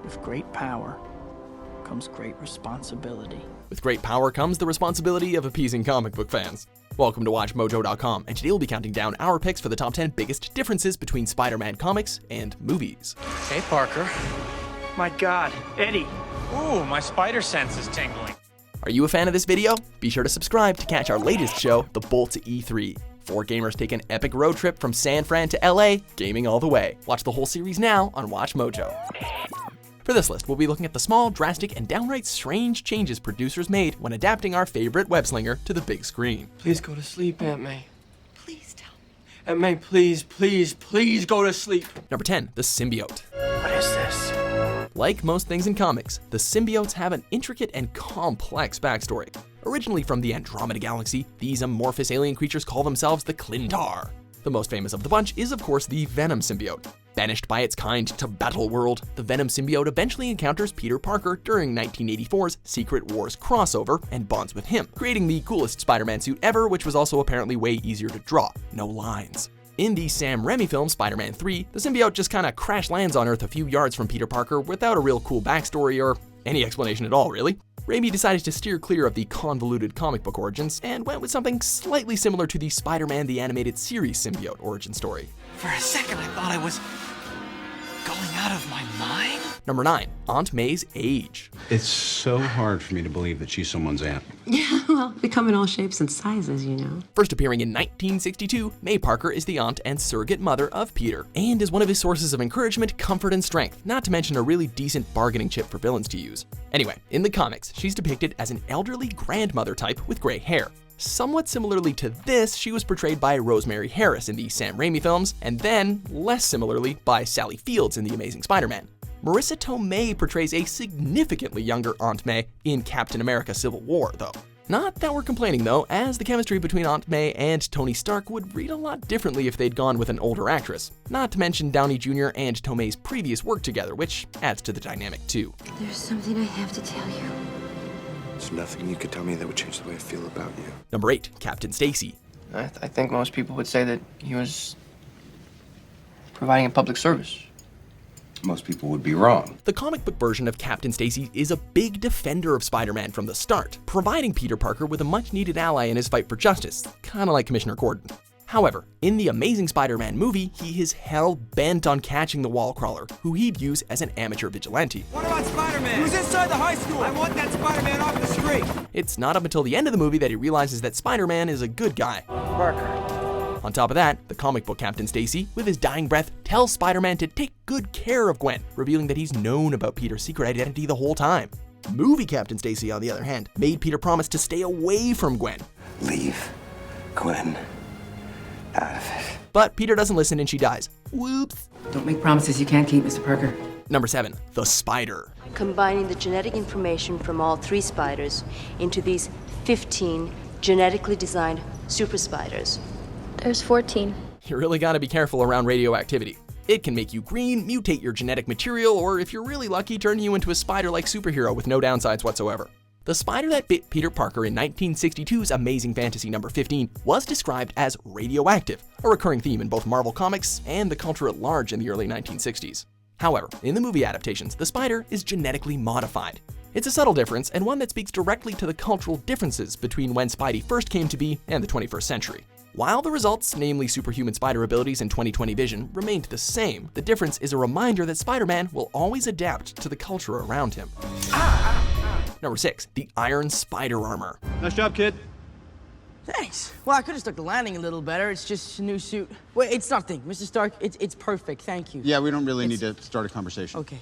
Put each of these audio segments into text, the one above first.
With great power comes great responsibility. With great power comes the responsibility of appeasing comic book fans. Welcome to WatchMojo.com, and today we'll be counting down our picks for the top 10 biggest differences between Spider-Man comics and movies. Hey, Parker. My God, Eddie! Ooh, my spider sense is tingling. Are you a fan of this video? Be sure to subscribe to catch our latest show, The Bolt to E3. 4 gamers take an epic road trip from San Fran to LA, gaming all the way. Watch the whole series now on WatchMojo. For this list, we'll be looking at the small, drastic, and downright strange changes producers made when adapting our favorite web-slinger to the big screen. Please go to sleep, Aunt May. Please tell me. Aunt May, please, please, please go to sleep. Number 10, the Symbiote. What is this? Like most things in comics, the symbiotes have an intricate and complex backstory. Originally from the Andromeda Galaxy, these amorphous alien creatures call themselves the Clintar. The most famous of the bunch is, of course, the Venom symbiote. Banished by its kind to Battle World, the Venom symbiote eventually encounters Peter Parker during 1984's Secret Wars crossover and bonds with him, creating the coolest Spider-Man suit ever, which was also apparently way easier to draw. No lines. In the Sam Raimi film Spider-Man 3, the symbiote just kinda crash lands on Earth a few yards from Peter Parker without a real cool backstory or any explanation at all, really. Raimi decided to steer clear of the convoluted comic book origins and went with something slightly similar to the Spider-Man the Animated Series symbiote origin story. For a second, I thought I was going out of my mind. Number 9, Aunt May's age. It's so hard for me to believe that she's someone's aunt. Yeah, well, they come in all shapes and sizes, you know. First appearing in 1962, May Parker is the aunt and surrogate mother of Peter, and is one of his sources of encouragement, comfort, and strength, not to mention a really decent bargaining chip for villains to use. Anyway, in the comics, she's depicted as an elderly grandmother type with gray hair. Somewhat similarly to this, she was portrayed by Rosemary Harris in the Sam Raimi films, and then, less similarly, by Sally Fields in The Amazing Spider-Man. Marissa Tomei portrays a significantly younger Aunt May in Captain America Civil War, though. Not that we're complaining, though, as the chemistry between Aunt May and Tony Stark would read a lot differently if they'd gone with an older actress. Not to mention Downey Jr. and Tomei's previous work together, which adds to the dynamic, too. There's something I have to tell you. There's nothing you could tell me that would change the way I feel about you. Number 8, Captain Stacy. I think most people would say that he was providing a public service. Most people would be wrong. The comic book version of Captain Stacy is a big defender of Spider-Man from the start, providing Peter Parker with a much-needed ally in his fight for justice, kinda like Commissioner Gordon. However, in the Amazing Spider-Man movie, he is hell-bent on catching the wall crawler, who he'd use as an amateur vigilante. What about Spider-Man? Who's inside the high school? I want that Spider-Man off the street. It's not up until the end of the movie that he realizes that Spider-Man is a good guy. Parker. On top of that, the comic book Captain Stacy, with his dying breath, tells Spider-Man to take good care of Gwen, revealing that he's known about Peter's secret identity the whole time. Movie Captain Stacy, on the other hand, made Peter promise to stay away from Gwen. Leave Gwen out of it. But Peter doesn't listen and she dies. Whoops. Don't make promises you can't keep, Mr. Parker. Number 7, the Spider. Combining the genetic information from all 3 spiders into these 15 genetically designed super spiders. There's 14. You really gotta be careful around radioactivity. It can make you green, mutate your genetic material, or if you're really lucky, turn you into a spider-like superhero with no downsides whatsoever. The spider that bit Peter Parker in 1962's Amazing Fantasy number 15 was described as radioactive, a recurring theme in both Marvel Comics and the culture at large in the early 1960s. However, in the movie adaptations, the spider is genetically modified. It's a subtle difference, and one that speaks directly to the cultural differences between when Spidey first came to be and the 21st century. While the results, namely superhuman spider abilities and 20/20 vision, remained the same, the difference is a reminder that Spider-Man will always adapt to the culture around him. Number 6, the Iron Spider Armor. Nice job, kid. Thanks. Well, I could have stuck the landing a little better. It's just a new suit. Wait, it's nothing, Mr. Stark. It's perfect. Thank you. Yeah, we don't really need to start a conversation. Okay.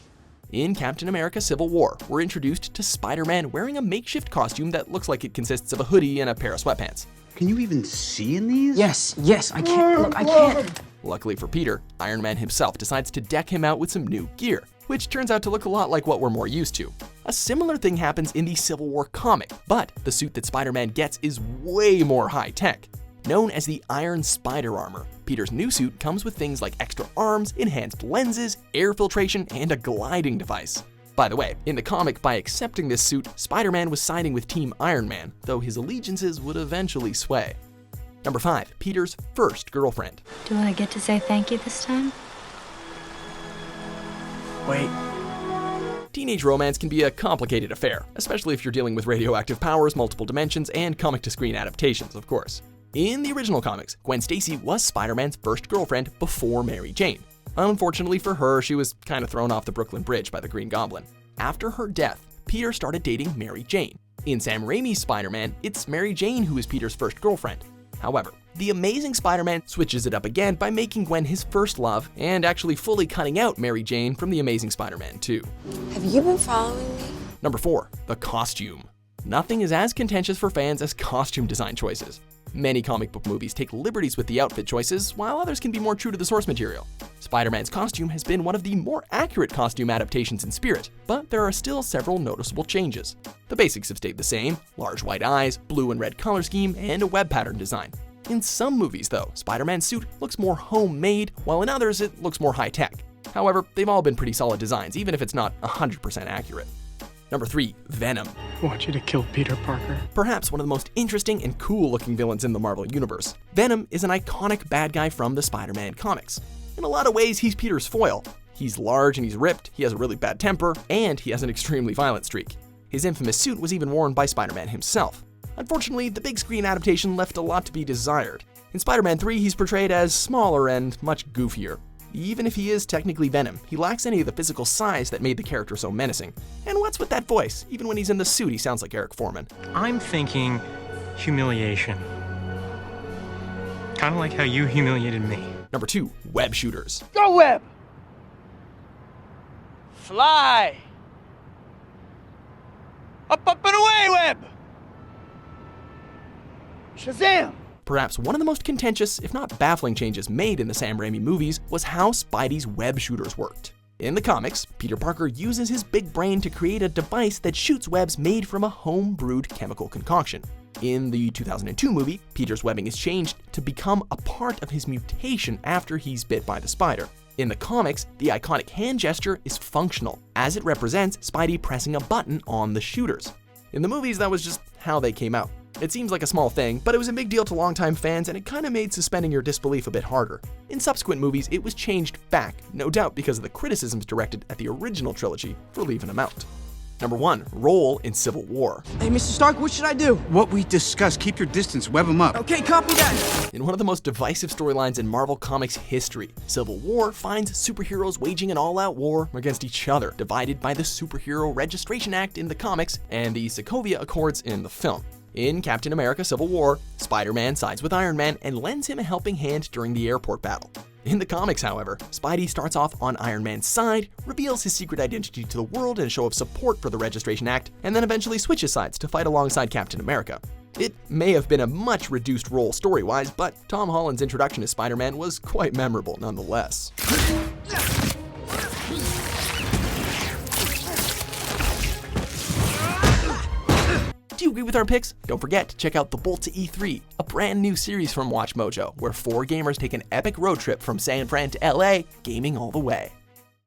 In Captain America Civil War, we're introduced to Spider-Man wearing a makeshift costume that looks like it consists of a hoodie and a pair of sweatpants. Can you even see in these? Yes, I can't. Look, I can't. Luckily for Peter, Iron Man himself decides to deck him out with some new gear, which turns out to look a lot like what we're more used to. A similar thing happens in the Civil War comic, but the suit that Spider-Man gets is way more high-tech. Known as the Iron Spider Armor, Peter's new suit comes with things like extra arms, enhanced lenses, air filtration, and a gliding device. By the way, in the comic, by accepting this suit, Spider-Man was siding with Team Iron Man, though his allegiances would eventually sway. Number 5, Peter's first girlfriend. Do I get to say thank you this time? Wait. teenage romance can be a complicated affair, especially if you're dealing with radioactive powers, multiple dimensions, and comic-to-screen adaptations, of course. In the original comics, Gwen Stacy was Spider-Man's first girlfriend before Mary Jane. Unfortunately for her, she was kind of thrown off the Brooklyn Bridge by the Green Goblin. After her death, Peter started dating Mary Jane. In Sam Raimi's Spider-Man, it's Mary Jane who is Peter's first girlfriend. However, The Amazing Spider-Man switches it up again by making Gwen his first love and actually fully cutting out Mary Jane from The Amazing Spider-Man 2. Have you been following me? Number 4. The costume. Nothing is as contentious for fans as costume design choices. Many comic book movies take liberties with the outfit choices, while others can be more true to the source material. Spider-Man's costume has been one of the more accurate costume adaptations in spirit, but there are still several noticeable changes. The basics have stayed the same: large white eyes, blue and red color scheme, and a web pattern design. In some movies, though, Spider-Man's suit looks more homemade, while in others it looks more high-tech. However, they've all been pretty solid designs, even if it's not 100% accurate. Number 3. Venom. I want you to kill Peter Parker. Perhaps one of the most interesting and cool-looking villains in the Marvel Universe. Venom is an iconic bad guy from the Spider-Man comics. In a lot of ways, he's Peter's foil. He's large and he's ripped, he has a really bad temper, and he has an extremely violent streak. His infamous suit was even worn by Spider-Man himself. Unfortunately, the big screen adaptation left a lot to be desired. In Spider-Man 3, he's portrayed as smaller and much goofier. Even if he is technically Venom, he lacks any of the physical size that made the character so menacing. And what's with that voice? Even when he's in the suit, he sounds like Eric Foreman. I'm thinking humiliation. Kind of like how you humiliated me. Number 2. Web shooters. Go, Web! Fly! Up, up, and away, Web! Shazam! Perhaps one of the most contentious, if not baffling changes made in the Sam Raimi movies was how Spidey's web shooters worked. In the comics, Peter Parker uses his big brain to create a device that shoots webs made from a home-brewed chemical concoction. In the 2002 movie, Peter's webbing is changed to become a part of his mutation after he's bit by the spider. In the comics, the iconic hand gesture is functional, as it represents Spidey pressing a button on the shooters. In the movies, that was just how they came out. It seems like a small thing, but it was a big deal to longtime fans, and it kinda made suspending your disbelief a bit harder. In subsequent movies, it was changed back, no doubt because of the criticisms directed at the original trilogy for leaving them out. Number 1. Role in Civil War. Hey, Mr. Stark, what should I do? What we discussed, keep your distance, web them up. Okay, copy that. In one of the most divisive storylines in Marvel Comics history, Civil War finds superheroes waging an all-out war against each other, divided by the Superhero Registration Act in the comics and the Sokovia Accords in the film. In Captain America Civil War, Spider-Man sides with Iron Man and lends him a helping hand during the airport battle. In the comics, however, Spidey starts off on Iron Man's side, reveals his secret identity to the world in a show of support for the Registration Act, and then eventually switches sides to fight alongside Captain America. It may have been a much reduced role story-wise, but Tom Holland's introduction as Spider-Man was quite memorable nonetheless. Do you agree with our picks? Don't forget to check out The Bolt to E3, a brand new series from WatchMojo, where 4 gamers take an epic road trip from San Fran to LA, gaming all the way.